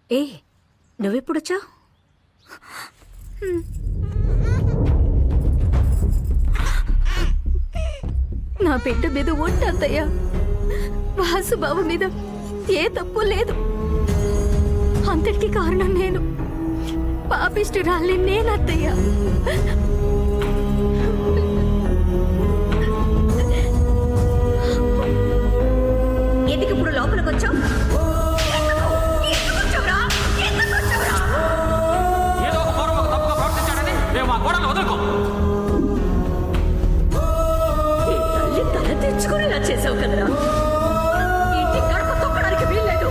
ఏ నువ్వెప్పుడొచ్చా? నా బిడ్డ మీద ఒట్టు అత్తయ్య. వాసుబాబు మీద ఏ తప్పు లేదు. అంతటికి కారణం నేను. పాపిష్టురాల్ని నేను అత్తయ్య. ఎందుకు ఇప్పుడు లోపలికి వచ్చావు? తల తెచ్చుకునేలా చేసావు కదరా. ఇంటి గడప తొక్కడానికి వీల్లేదు.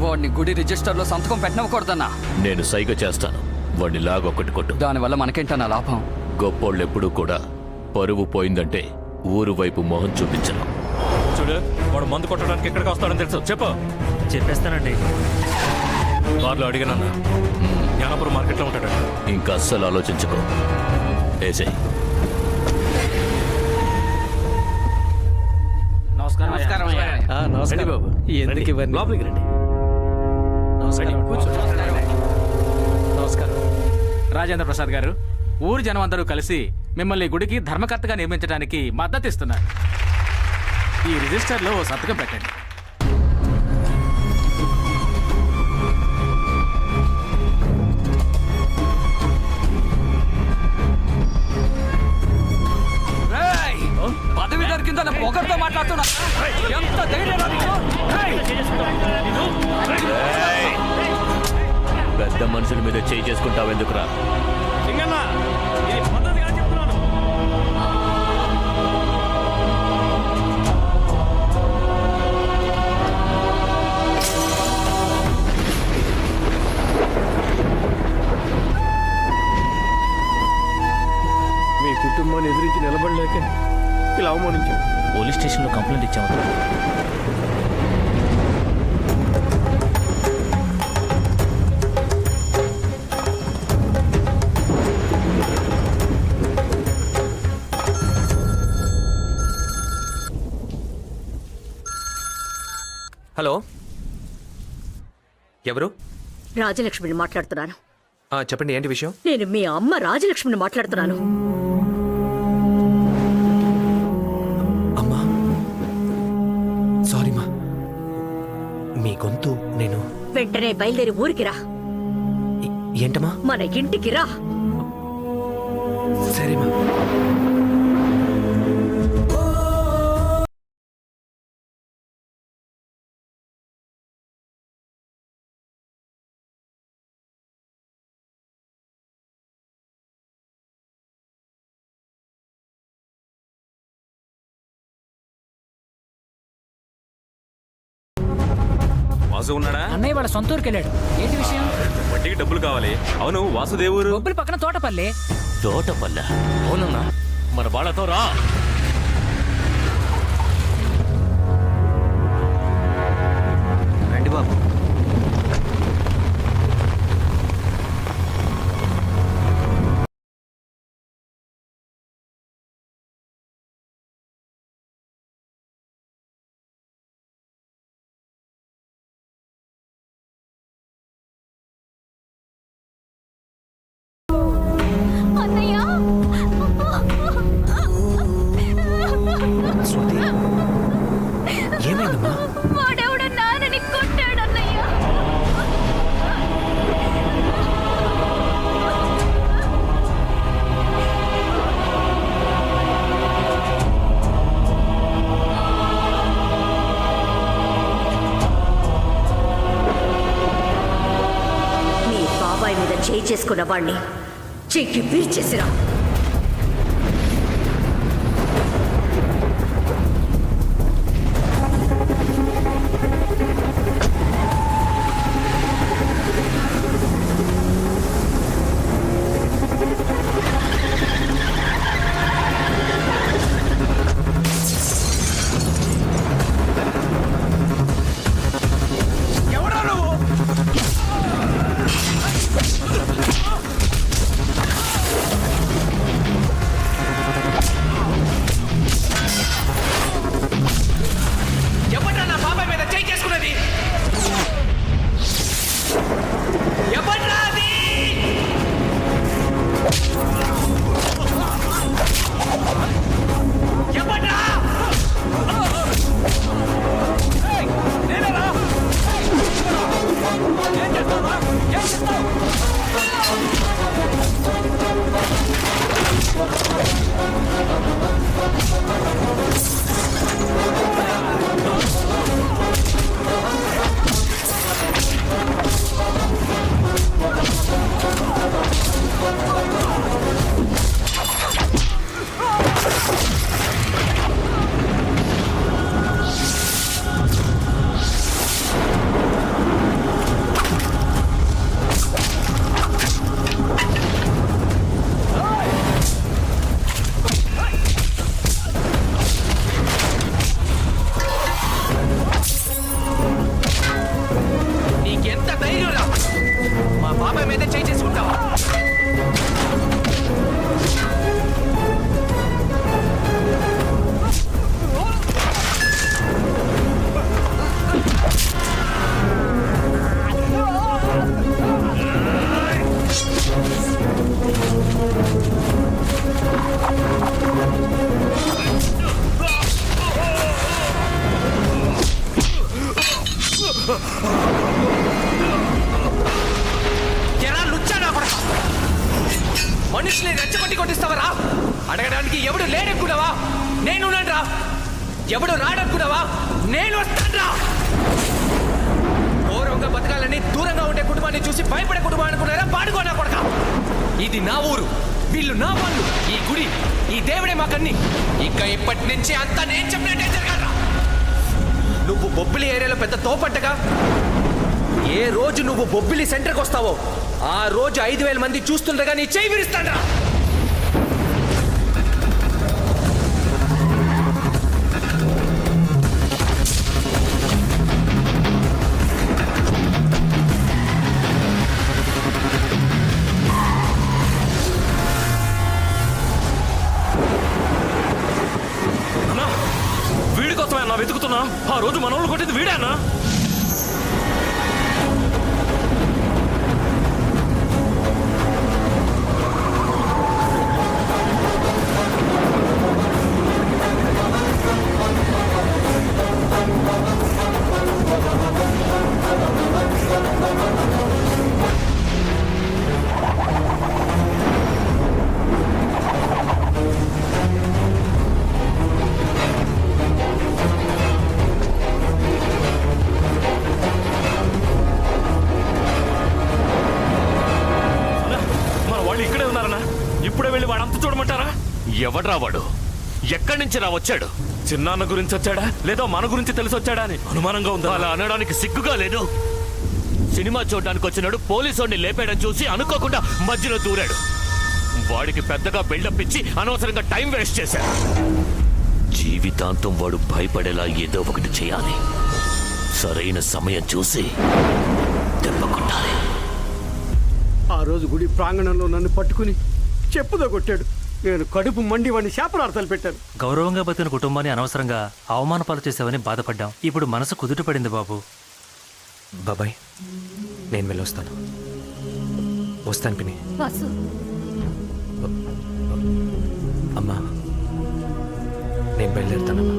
వాడిని గుడి రిజిస్టర్లో సంతకం పెట్టనకూడదన్నా. నేను సైగ చేస్తాను, వాడిని లాగొక్కటి కొట్టు. దానివల్ల మనకేంటన్నా లాభం? గొప్పోళ్ళెప్పుడూ కూడా పరువు పోయిందంటే ఊరు వైపు మొహం చూపించను. చూడు, వాడు మందు కొట్టడానికి ఎక్కడికి వస్తాడని తెలుసు. చెప్పు. చెప్పేస్తానండి. కార్లో అడిగానన్నా, జ్ఞానపురం మార్కెట్లో ఉంటాడు. ఇంకా అస్సలు ఆలోచించుకో. ఏసై. నమస్కారం నమస్కారం బాబు. ఎందుకు ఇవన్నీ? లోపలికి రండి. నమస్కారం. రాజేంద్ర ప్రసాద్ గారు, ఊరు జనం అందరూ కలిసి మిమ్మల్ని గుడికి ధర్మకర్తగా నియమించడానికి మద్దతు ఇస్తున్నారు. ఈ రిజిస్టర్లో ఓ సంతకం పెట్టండి. పదవి దొరికిందన్న పొగర్తో మాట్లాడుతున్నా. ఎంత ధైర్యం నీకు? పెద్ద మనుషుల మీద చేయి చేసుకుంటావెందుకురా? మీ కుటుంబాన్ని ఎదిరించి నిలబడలేక ఇలా అవమానించాడు. పోలీస్ స్టేషన్లో కంప్లైంట్ ఇచ్చాము. హలో, ఎవరు? రాజలక్ష్మిని మాట్లాడుతున్నాను. చెప్పండి, ఏంటి విషయం? నేను మీ అమ్మ రాజలక్ష్మిని మాట్లాడుతున్నాను. అమ్మా, సారీ మా. మీ గొంతు నేను వెంటనే బయలుదేరి ఊరికి రా. ఏంటమ్మా? మన ఇంటికి రా. సరేమా. వాసు ఉన్నాడా? అన్నయ్య వాళ్ళ సొంత ఊరికి వెళ్ళాడు. ఏంటి విషయం? వడ్డీకి డబ్బులు కావాలి. అవును, వాసుదేవూరు బొబ్బుల పక్కన తోటపల్లి. తోటపల్ల? అవునన్నా, మన వాళ్ళతో రా. రండి బాబు. అన్నయ్య, స్వాతి, ఏమైందమ్మా? వాడెవడో నాన్నని కొట్టాడు అన్నయ్య. మీ బాబాయ్ మీద చేయి చేసుకున్న వాణ్ణి చెయ్యి విరిచేసిరా. మనుషుల్ని రెచ్చగొట్టి కొట్టిస్తావరా? అడగడానికి ఎవడు లేడనుకున్నావా? నేనున్నానురా. ఎవడు రాడనుకున్నావా? నేను వస్తానురా. గౌరవంగా బతకాలని దూరంగా ఉండే కుటుంబాన్ని చూసి భయపడే కుటుంబం అనుకున్నారా? పాడుకోనా కొడక. ఇది నా ఊరు, వీళ్ళు నా వాళ్ళు. ఈ గుడి, ఈ దేవుడే మాకన్ని. ఇంకా ఇప్పటి నుంచి అంతా నేను చెప్పినట్టే జరగాలరా. నువ్వు బొబ్బిలి ఏరియాలో పెద్ద తోపట్టగా ఏ రోజు నువ్వు బొబ్బిలి సెంటర్కి వస్తావో ఆ రోజు 5,000 మంది చూస్తుండగా నీ చేయి విరుస్తాడ్రా. వీడి కోసమే అన్నా వెతుకుతున్నా. ఆ రోజు మనోళ్ళు కొట్టింది వీడేనా? ఇప్పుడే వెళ్ళి వాడంతా చూడమంటారా? ఎవడ్రా వాడు? ఎక్కడి నుంచి రా వచ్చాడు? చిన్నాన్న గురించి వచ్చాడా లేదా మన గురించి తెలిసి వచ్చాడా అని అనుమానంగా ఉందా? అలా అనడానికి సిగ్గుగా లేదు. సినిమా చూడడానికి వచ్చినాడు పోలీసుని లేపేయడం చూసి అనుకోకుండా మధ్యలో దూరాడు. వాడికి పెద్దగా బిల్డప్ ఇచ్చి అనవసరంగా టైం వేస్ట్ చేశాడు. జీవితాంతం వాడు భయపడేలా ఏదో ఒకటి చేయాలి. సరైన సమయం చూసి దెబ్బ కొట్టాలి. ఆ రోజు గుడి ప్రాంగణంలో నన్ను పట్టుకుని చెప్పుతో కొట్టాడు. నేను కడుపు మండి వాడిని శాపనార్థాలు పెట్టాను. గౌరవంగా బతికిన కుటుంబాన్ని అనవసరంగా అవమానపాలు చేసావని బాధపడ్డాం. ఇప్పుడు మనసు కుదుట పడింది బాబు. బాబాయ్ నేను వెళ్ళొస్తాను. వస్తాను పిన్ని. వాసు, అమ్మా నేను బయలుదేరుతానమ్మా.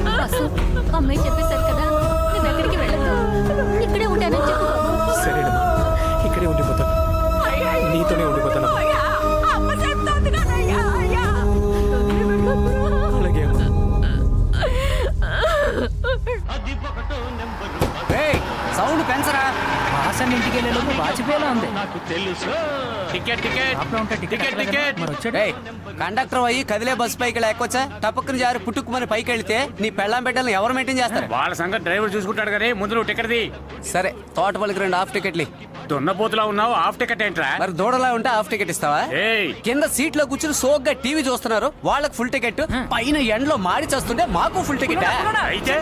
వాసు, అమ్మాయి చెప్పేశారు కదా, నువ్వు ఎక్కడికి వెళ్ళదు, ఇక్కడే ఉంటానని చెప్పు. సరేనమ్మా, ఇక్కడే ఉండిపోతాను. నీతోనే ఉండిపోతాను. అలాగే అమ్మా. సౌండ్ పెంచరా. వాసన్ ఇంటికి వెళ్ళేలోపు వాచిపోయేలా ఉంది. టికెట్ టికెట్ షాప్లో ఉంటే టికెట్ టికెట్ టికెట్. మరి వచ్చాడు. కండక్టర్ అయ్యి కదిలే బస్సు పైకి ఎక్కొచ్చా టపక్కుని జారి పుట్టుకుమని పైకి వెళ్తే నీ పెళ్ళాం బిడ్డల్ని ఎవరు మెయింటైన్ చేస్తారు? వాళ్ళ సంగతి డ్రైవర్ చూసుకుంటాడు కానీ ముందు నువ్వు టికెట్ ది. సరే, తోటపల్లికి 2 హాఫ్ టికెట్లు. దున్నపోతులా ఉన్నావు, హాఫ్ టికెట్ ఏంట్రా? మరి దూడలా ఉంటే హాఫ్ టికెట్ ఇస్తావా? ఏయ్, కింద సీట్ లో కూర్చుని సోగ్గా టీవీ చూస్తున్నారు, వాళ్ళకి ఫుల్ టికెట్. పైన ఎండలో మాడి చేస్తుంటే మాకు ఫుల్ టికెట్. అయితే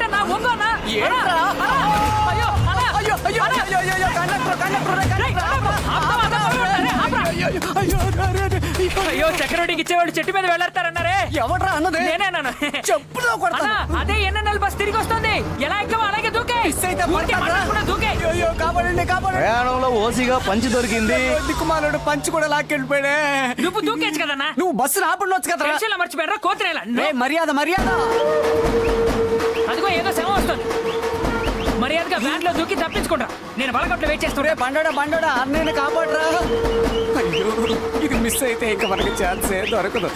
అయ్యో చక్రవడ్డీకి ఇచ్చేవాళ్ళు చెట్టు మీద వెళ్ళారన్నారే. ఎవడ్రా అన్నది? నేనేనా? చెప్పులో కొడతాను. అదే ఎన్ఎన్ఎల్ బస్ తిరిగి వస్తుంది. ఎలా ఎక్కవో అలాగే దూకే. దూకే. కాపాడండి, కాపాడండి. ప్రయాణంలో ఓసిగా పంచి దొరికింది. దిక్కుమాలుడు పంచి కూడా లాక్కెళ్ళిపోయాడే. నువ్వు దూకేచ్చు కదన్నా. నువ్వు బస్సు ఆపండొచ్చు కదా. టెన్షన్లో మర్చిపోయారా కోతినేలా? మర్యాద మర్యాద. అదిగో ఏదో శవం వస్తుంది. మర్యాదగా వ్యాన్ లో దూకి తప్పించుకుంటా. నేను బలగట్లో వెయిట్ చేస్తున్నా. బండోడా అన్నయ్యని కాపాడరా. అయ్యో, ఇది మిస్ అయితే ఇంకా మనకి ఛాన్సే దొరకదు.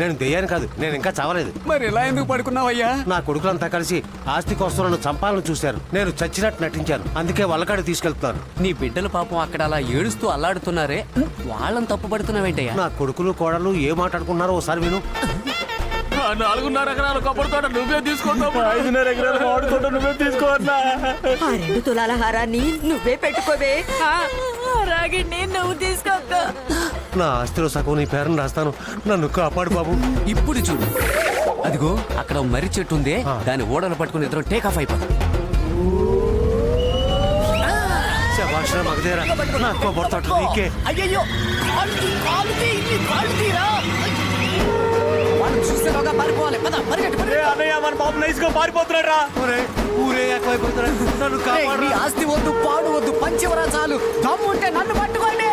నేను దెయ్యాన్ని కాదు, నేను ఇంకా చావలేదు. మరి ఇలా ఎందుకు పడుకున్నావయ్యా? నా కొడుకులంతా కలిసి ఆస్తి కోసం నన్ను చంపాలని చూశారు. నేను చచ్చినట్టు నటించాను, అందుకే వాళ్ళకాడికి తీసుకెళ్తున్నాను. నీ బిడ్డల పాపం అక్కడ అలా ఏడుస్తూ అల్లాడుతున్నారే, వాళ్ళని తప్పు పడుతున్నావేంటయ్యా? నా కొడుకులు కోడలు ఏ మాట్లాడుకున్నారో ఒకసారి విను. 4.5 ఎకరాలు కొబ్బరి తోట నువ్వే తీసుకుంటావు. 5.5 ఎకరాల మామిడి తోట నువ్వే తీసుకోవట్లా. ఆ 2 తులాల హారాన్ని నువ్వే పెట్టుకోవే. రాగిణి నువ్వు తీసుకో. నా ఆస్తిలో సగం నీ పేరుని రాస్తాను, నన్ను కాపాడు బాబు. ఇప్పుడు చూడు, అదిగో అక్కడ మర్రి చెట్టు ఉంది, దాని ఓడలు పట్టుకుని ఇద్దరు టేక్ ఆఫ్ అయిపోతాం. శభాష్ రా మగధీరా, నా కొబ్బరి తోట నీకే. అయ్యో, వాళ్ళు చూసేలోగా పారిపోవాలి పద పరిగెట్టు అన్నయ్య మన బాబు నైస్ గా పారిపోతున్నాడు రా. ఊరే ఎక్కువైపోతున్నాడు. నన్ను నీ కాపాడు. ఆస్తి వద్దు పాడు వద్దు పంచివరా చాలు దమ్ముంటే నన్ను పట్టుకోండి